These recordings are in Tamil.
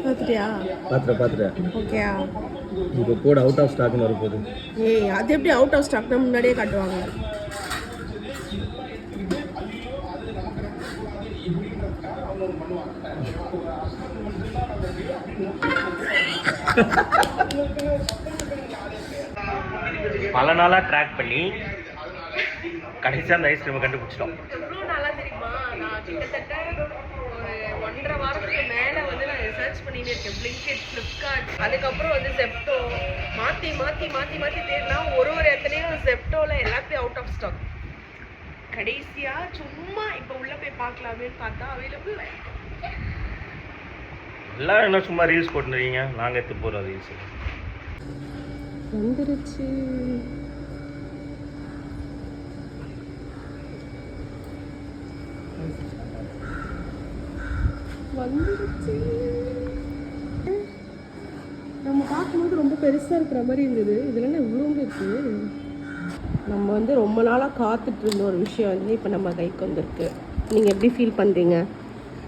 பார்த்துட்டியா? பார்த்துட்டேன். ஓகேயா? இப்போ கோட் அவுட் ஆஃப் ஸ்டாக்னு வரப்போகுது. ஏய், அது எப்படி அவுட் ஆஃப் ஸ்டாக்னா முன்னாடியே காட்டுவாங்க? பல நாளாக ட்ராக் பண்ணி கடைசியாக அந்த ஐஸ்கிரீமை கண்டுபிடிச்சிட்டோம். எவ்வளோ நல்லா தெரியுமா? நான் கிட்டத்தட்ட ஒரு 1.5 வாரத்துக்கு மேலே வந்து நான் ரிசர்ச் பண்ணிட்டு இருக்கேன். பிளிங்கிட், ஃப்ளிப்கார்ட், அதுக்கப்புறம் வந்து ஜெப்டோ, மாற்றி மாற்றி மாற்றி மாற்றி தேடினா ஒரு எத்தனையோ ஜெப்டோவில் எல்லாத்தையும் அவுட் ஆஃப் ஸ்டாக். கடைசியாக சும்மா இப்போ உள்ளே போய் பார்க்கலாமேன்னு பார்த்தா அவைலபிள். எல்லாம் என்ன சும்மா ரீல்ஸ் போட்டுருக்கீங்க, நாங்கள் எடுத்து போகிறோம் ரீல்ஸ். வந்துருச்சு. வந்துருச்சு. நம்ம பார்க்கும்போது ரொம்ப பெருசாக இருக்கிற மாதிரி இருந்தது. இதில் என்ன இவ்வளோங்க இருக்குது? நம்ம வந்து ரொம்ப நாளாக காத்துட்டு இருந்த ஒரு விஷயம் வந்து இப்போ நம்ம கைக்கு வந்திருக்கு. நீங்கள் எப்படி ஃபீல் பண்ணுறீங்க?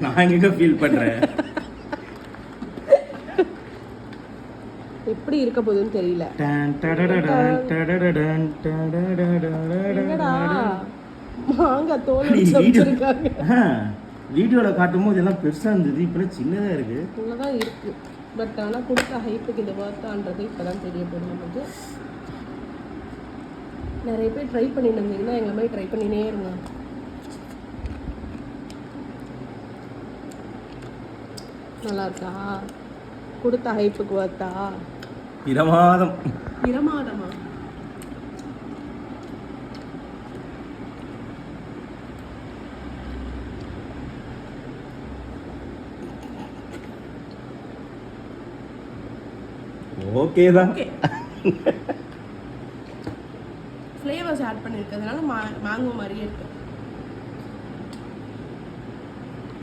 நான் எங்கே ஃபீல் பண்ணுறேன். எப்படி இருக்க போகுதுன்னு தெரியல. மாங்காய் தோல் வச்சிருக்காங்க. வீடியோவில் காட்டும் போது எல்லாம் பெருசாக இருந்தது, இப்போ சின்னதாக இருக்குது. இவ்வளோதான் இருக்குது. பட் ஆனால் கொடுத்த ஹைப்புக்கு இது வர்த்தான்றது இப்போ தான் தெரிய போகுது நமக்கு. நிறைய பேர் ட்ரை பண்ணிட்டு இருந்தீங்கன்னா எங்களை மாதிரி ட்ரை பண்ணினே இருங்க. நல்லா இருக்கா? கொடுத்த ஹைப்புக்கு வர்த்தா? பிரமாதம். பிரமாதமா? ஓகே தான். ஃப்ளேவர்ஸ் ஆட் பண்ணியிருக்கிறதுனால மேங்கோ மாதிரியே இருக்கு.